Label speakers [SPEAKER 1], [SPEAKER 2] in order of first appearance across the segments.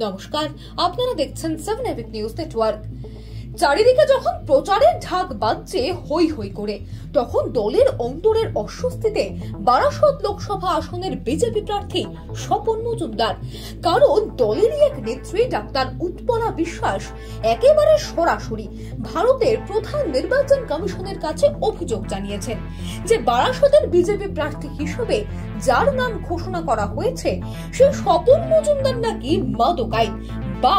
[SPEAKER 1] নমস্কার, আপনারা দেখছেন 7 এভিক নিউজ নেটওয়ার্ক। চারিদিকে যখন প্রচারের ঢাক বাজছে হই হই করে, তখন দলের অন্তরের অস্বস্তিতে বারাসত লোকসভা আসনের বিজেপি প্রার্থী স্বপন মজুমদার। কারণ দলেরই এক নেত্রী ডাক্তার উৎপলা বিশ্বাস একেবারে সরাসরি ভারতের প্রধান নির্বাচন কমিশনের কাছে অভিযোগ জানিয়েছেন যে বারাসতের বিজেপি প্রার্থী হিসেবে যার নাম ঘোষণা করা হয়েছে সে স্বপন মজুমদার নাকি মাদক আইন বা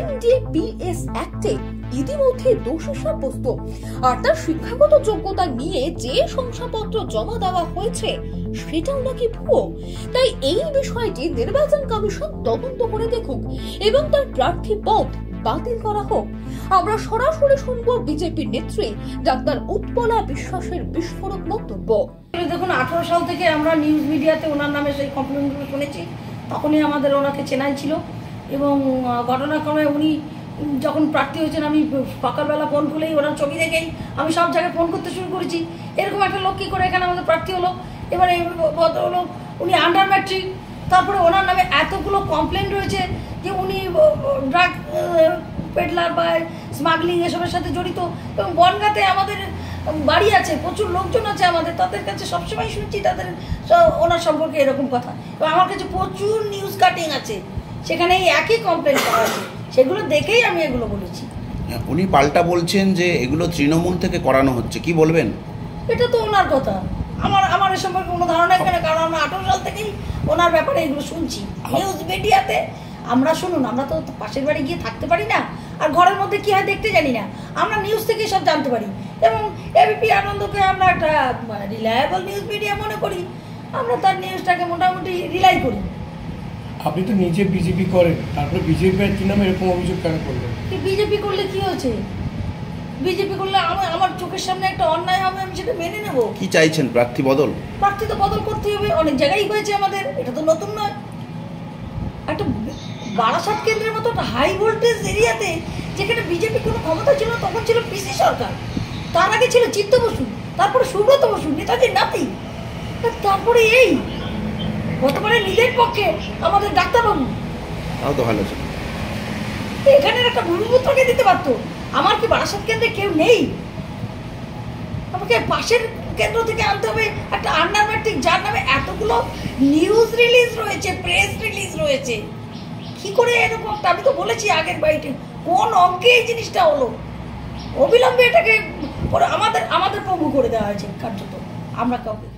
[SPEAKER 1] NDPS অ্যাক্টে ইতিমধ্যে দোষী সাব্যস্ত, আর তার শিক্ষাগত যোগ্যতা নিয়ে যে শংসাপত্র জমা দেওয়া হয়েছে সেটাও নাকি ভুয়ো। তাই এই বিষয়টি নির্বাচন কমিশন তদন্ত করে দেখুক এবং তার প্রার্থী পদ বাতিল করা হোক। আমরা সরাসরি শুনবো বিজেপির নেত্রী ডাক্তার উৎপলা বিশ্বাসের বিস্ফোরক বক্তব্য।
[SPEAKER 2] দেখুন, 18 সাল থেকে আমরা নিউজ মিডিয়াতে ওনার নামে সেই কমপ্লেনগুলো শুনেছি, তখনই আমাদের ওনাকে চেনাই ছিল। এবং ঘটনাক্রমে উনি যখন প্রার্থী হয়েছেন, আমি সকালবেলা ফোন খুলেই ওনার ছবি দেখেই আমি সব জায়গায় ফোন করতে শুরু করেছি, এরকম একটা লোক কী করে এখানে আমাদের প্রার্থী হলো। এবারে ভদ্রলোক উনি আন্ডার ম্যাট্রিক, তারপরে ওনার নামে এতগুলো কমপ্লেন রয়েছে যে উনি ড্রাগ পেডলার বা স্মাগলিং এসবের সাথে জড়িত। এবং বনগাঁতে আমাদের বাড়ি আছে, প্রচুর লোকজন আছে আমাদের, তাদের কাছে সবসময় শুনছি তাদের ওনার সম্পর্কে এরকম কথা। এবং আমার কাছে প্রচুর নিউজ কাটিং আছে, সেখানে একই কমপ্লেন করা আছে, সেগুলো দেখেই আমি এগুলো বলেছি।
[SPEAKER 3] উনি পাল্টা বলছেন যে এগুলো তৃণমূল থেকে করানো হচ্ছে, কি বলবেন?
[SPEAKER 2] এটা তো ওনার কথা, আমার এ সম্পর্কে কোনো ধারণা এখানে, কারণ আমরা 18 সাল থেকেই ওনার ব্যাপারে এগুলো শুনছি নিউজ মিডিয়াতে। আমরা শুনুন, আমরা তো পাশের বাড়ি গিয়ে থাকতে পারি না, আর ঘরের মধ্যে কি হয় দেখতে জানি না, আমরা নিউজ থেকেই সব জানতে পারি। এবং এবিপি আনন্দকে আমরা একটা রিলায়েবল নিউজ মিডিয়া মনে করি, আমরা তার নিউজটাকে মোটামুটি রিলাই করি।
[SPEAKER 4] আপনি তো নিজে বিজেপি করেন, তারপরে বিজেপি কি নামে এরকম অভিযোগ কেন করলেন?
[SPEAKER 2] কি বিজেপি করলে কি হয়েছে? বিজেপি করলে আমার চোখের সামনে একটা অন্যায় হবে, আমি সেটা মেনে নেব।
[SPEAKER 3] কি চাইছেন? প্রার্থী বদল?
[SPEAKER 2] প্রার্থী তো বদল করতে হবে, অনেক জায়গায় হয়েছে আমাদের, এটা তো নতুন নয়। একটা বারাসাত কেন্দ্রের মতো একটা হাই ভোল্টেজ এরিয়াতে যেখানে বিজেপি কোনো ক্ষমতা ছিল না, তখন ছিল পিসি সরকার, তার আগে ছিল চিত্ত বসু, তারপরে সুব্রত বসু নেতাজির নাতি, তারপরে এই বর্তমানে নিজের পক্ষে আমাদের ডাক্তারবাবু।
[SPEAKER 3] তাও তো ভালো ছিল,
[SPEAKER 2] এখানে একটা ভূমিপুত্রকে দিতে পারতো। আমার কি বারাসাত কেন্দ্রে কেউ নেই? আমাকে পাশের কেন্দ্র থেকে আনতে হবে একটা আন্ডার ম্যাট্রিক, যার নামে এতগুলো নিউজ রিলিজ রয়েছে, প্রেস রিলিজ রয়েছে। কি করে এরকম? আমি তো বলেছি আগের বাড়িতে, কোন অঙ্কে এই জিনিসটা হলো? অবিলম্বে এটাকে আমাদের প্রভু করে দেওয়া হয়েছে কার্যত, আমরা কাউকে।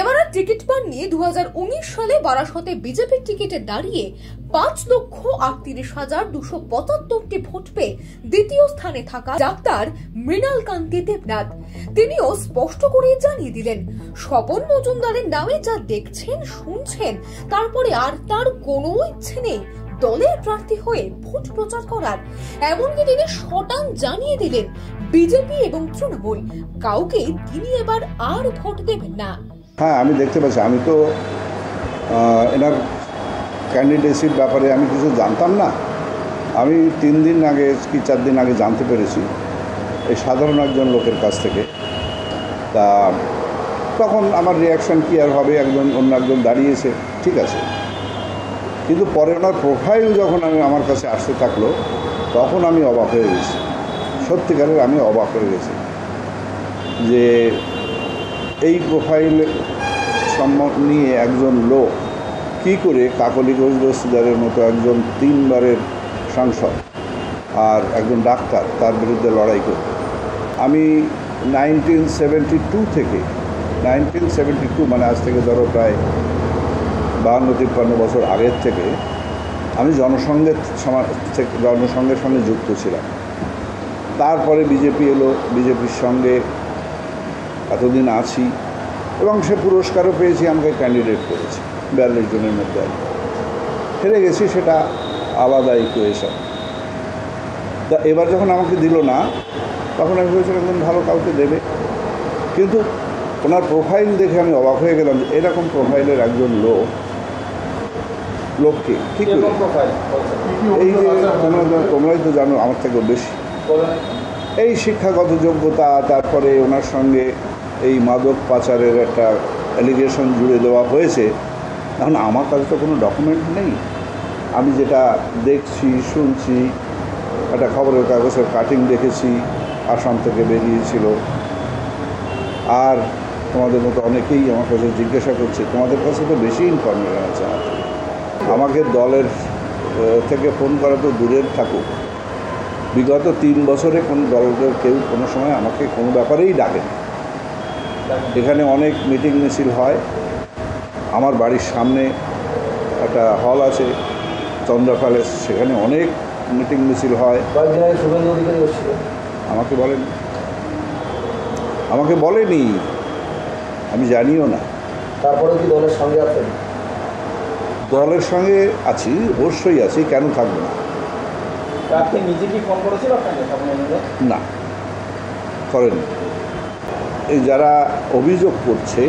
[SPEAKER 1] এবার আর টিকিট পাননি 2019 সালে বারাসতে বিজেপির টিকিটে দাঁড়িয়ে 5,38,275টি ভোট পেয়ে দ্বিতীয় স্থানে থাকা ডাক্তার মৃণাল কান্তি দেবনাথ। তিনিও স্পষ্ট করে জানিয়ে দিলেন, স্বপন মজুমদারের নামে যা দেখছেন শুনছেন, তারপরে আর তার কোনো ইচ্ছে নেই দলের প্রার্থী হয়ে ভোট প্রচার করার। এমনকি তিনি শটান জানিয়ে দিলেন বিজেপি এবং তৃণমূল কাউকে তিনি এবার আর ভোট দেবেন না।
[SPEAKER 5] হ্যাঁ, আমি দেখতে পাচ্ছি, আমি তো এনার ক্যান্ডিডেসির ব্যাপারে আমি কিছু জানতাম না। আমি 3 দিন আগে কি 4 দিন আগে জানতে পেরেছি এই সাধারণ একজন লোকের কাছ থেকে। তা তখন আমার রিয়াকশান কী আর হবে, অন্য একজন দাঁড়িয়েছে, ঠিক আছে। কিন্তু পরে ওনার প্রোফাইল যখন আমার কাছে আসতে থাকলো, তখন আমি অবাক হয়ে গেছি, সত্যিকারের আমি অবাক হয়ে গেছি যে এই প্রোফাইল নিয়ে একজন লোক কী করে কাকলি ঘোষ দস্তিদারের মতো একজন 3 বারের সাংসদ আর একজন ডাক্তার তার বিরুদ্ধে লড়াই করবে। আমি 1972 থেকে 1972 মানে আজ থেকে ধরো প্রায় 52-53 বছর আগের থেকে আমি জনসংঘের সঙ্গে যুক্ত ছিলাম। তারপরে বিজেপি এলো, বিজেপির সঙ্গে এতদিন আছি এবং সে পুরস্কারও পেয়েছি, আমাকে ক্যান্ডিডেট করেছি 42 জনের মধ্যে হেরে গেছি, সেটা আলাদা ইকুয়েশন। তা এবার যখন আমাকে দিল না, তখন আমি ভেবেছিলাম একজন ভালো কাউকে দেবে, কিন্তু ওনার প্রোফাইল দেখে আমি অবাক হয়ে গেলাম যে এরকম প্রোফাইলের একজন লোককে ঠিক এই যে তোমরাই তো জানো আমার থেকেও বেশি, এই শিক্ষাগত যোগ্যতা, তারপরে ওনার সঙ্গে এই মাদক পাচারের একটা অ্যালিগেশন জুড়ে দেওয়া হয়েছে। এখন আমার কাছে তো কোনো ডকুমেন্ট নেই, আমি যেটা দেখছি শুনছি, একটা খবরের কাগজের কাটিং দেখেছি, আসাম থেকে বেরিয়েছিল। আর তোমাদের মতো অনেকেই আমার কাছে জিজ্ঞাসা করছে, তোমাদের কাছে তো বেশি ইনফরমেশন আছে। আমাকে দলের থেকে ফোন করা তো দূরের থাকুক, বিগত 3 বছরে কোনো দলের কেউ কোনো সময় আমাকে কোনো ব্যাপারেই ডাকেনি। এখানে অনেক মিটিং মিছিল হয়। আমার বাড়ির সামনে একটা হল আছে চন্দ্রা প্যালেস, সেখানে অনেক মিটিং মিছিল হয়। আমাকে বলেনি, আমি জানিও না।
[SPEAKER 6] তারপরে কি দলের সঙ্গে আছেন?
[SPEAKER 5] দলের সঙ্গে আছি, অবশ্যই আছি, কেন থাকবো না।
[SPEAKER 6] আপনি নিজে কি ফোন করেছিল আপনাকে?
[SPEAKER 5] না, করেন। এই যারা অভিযোগ করছে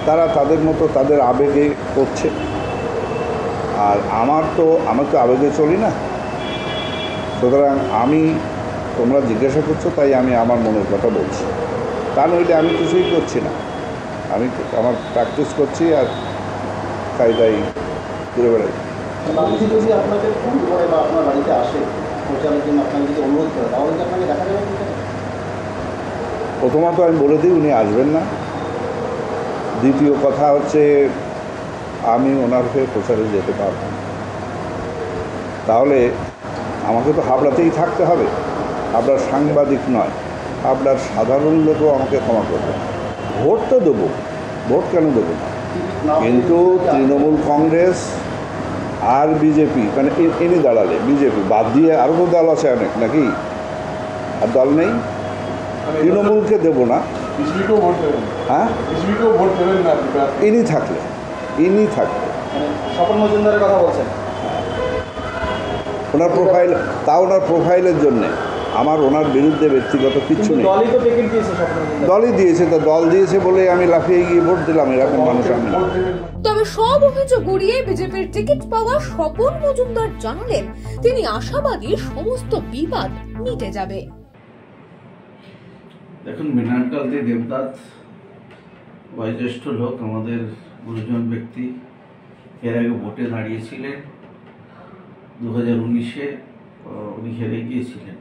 [SPEAKER 5] তারা তাদের মতো তাদের আবেগে করছে, আর আমার তো আবেগে চলি না। সুতরাং তোমরা জিজ্ঞাসা করছো তাই আমি আমার মনের কথা বলছি, তা নইলে আমি কিছুই করছি না। আমি আমার প্র্যাকটিস করছি আর তাই ঘুরে বেড়াই।
[SPEAKER 6] যদি আপনাকে ফোন করে বা আপনার বাড়িতে আসে প্রচারের জন্য, আপনাকে যদি অনুরোধ করে, তাহলে কি আপনাকে দেখা যাবে?
[SPEAKER 5] প্রথমত আমি বলে দিই উনি আসবেন না। দ্বিতীয় কথা হচ্ছে আমি ওনার হয়ে প্রচারে যেতে পারব না। তাহলে আমাকে তো হাবড়াতেই থাকতে হবে। হাবড়ার সাংবাদিক নয়, হাবড়ার সাধারণ লোকও আমাকে ক্ষমা করবে। ভোট তো দেবো, ভোট কেন দেবো না, কিন্তু তৃণমূল কংগ্রেস আর বিজেপি, মানে ইনি দাঁড়ালে বিজেপি বাদ দিয়ে আরও তো দল আছে অনেক, নাকি? আর দল নেই। তৃণমূলকে দেবো না। হ্যাঁ, ইনি থাকলে
[SPEAKER 6] স্বপন মজুমদারের কথা বলছেন,
[SPEAKER 5] ওনার প্রোফাইল, ওনার প্রোফাইলের জন্যে আমার ওনার বিরুদ্ধে ব্যক্তিগত কিচ্ছু নেই। দলই দিয়েছে, তো দল দিয়েছে বলে আমি লাফিয়ে গিয়ে ভোট দিলাম, এরকম মানুষ আমি না।
[SPEAKER 1] তবে সব অভিযোগ উড়িয়ে বিজেপির টিকিট পাওয়া স্বপন মজুমদার জানালেন তিনি আশাবাদী সমস্ত বিবাদ মিটে যাবে।
[SPEAKER 7] দেখুন, মৃণালকান্তি দেবনাথ বয়োজ্যেষ্ঠ লোক, আমাদের গুরুজন ব্যক্তি, এর আগে ভোটে দাঁড়িয়েছিলেন। 2019-এ উনি হেরে গিয়েছিলেন।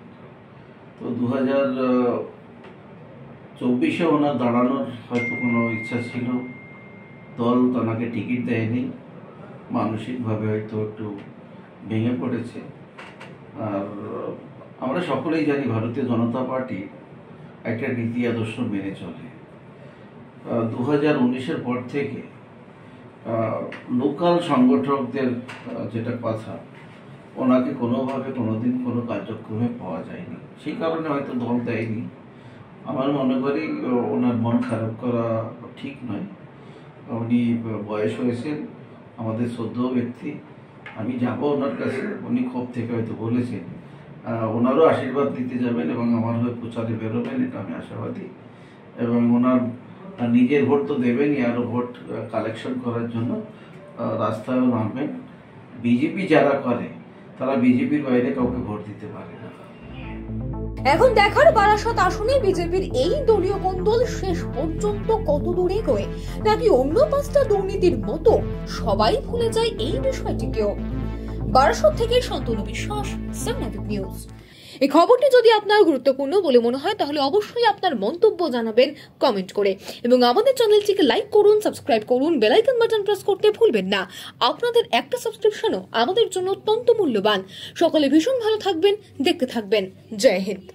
[SPEAKER 7] তো 2024-এ ওনার দাঁড়ানোর হয়তো কোনো ইচ্ছা ছিল, দল তাকে টিকিট দেয়নি, মানসিকভাবে হয়তো একটু ভেঙে পড়েছে। আর আমরা সকলেই জানি ভারতীয় জনতা পার্টি একটা নীতি আদর্শ মেনে চলে। 2019-এর পর থেকে লোকাল সংগঠকদের যেটা কথা, ওনাকে কোনোভাবে কোনোদিন কোনো কার্যক্রমে পাওয়া যায়নি। সেই কারণে হয়তো দল দেয়নি। আমার মনে করি ওনার মন খারাপ করা ঠিক নয়। উনি বয়স হয়েছেন, আমাদের শ্রদ্ধেয় ব্যক্তি। আমি যাব ওনার কাছে, উনি ক্ষোভ থেকে হয়তো বলেছেন, ওনারও আশীর্বাদ দিতে যাবেন এবং আমার হয়ে প্রচারে বেরোবেন, এটা আমি আশাবাদী। এবং ওনার নিজের ভোট তো দেবেনই, আরও ভোট কালেকশন করার জন্য রাস্তায়ও নামবেন। বিজেপি যারা করে তারা বিজেপির বাইরে কাউকে ভোট দিতে পারে না।
[SPEAKER 1] এখন দেখার বারাসত আসনে বিজেপির এই দলীয় কোন্দল শেষ পর্যন্ত কত দূরে এগোয়, নাকি অন্য 5টা দুর্নীতির মতো সবাই ভুলে যায় এই বিষয়টিকেও। বারাসত থেকে শান্তনু বিশ্বাস, সাননাবিক নিউজ। এই খবরটি যদি আপনার গুরুত্বপূর্ণ বলে মনে হয় তাহলে অবশ্যই আপনার মন্তব্য জানাবেন কমেন্ট করে, এবং আমাদের চ্যানেলটিকে লাইক করুন, সাবস্ক্রাইব করুন, বেল আইকন বাটন প্রেস করতে ভুলবেন না। আপনাদের একটা সাবস্ক্রিপশনও আমাদের জন্য অত্যন্ত মূল্যবান। সকলে ভীষণ ভালো থাকবেন, দেখতে থাকবেন। জয় হিন্দ।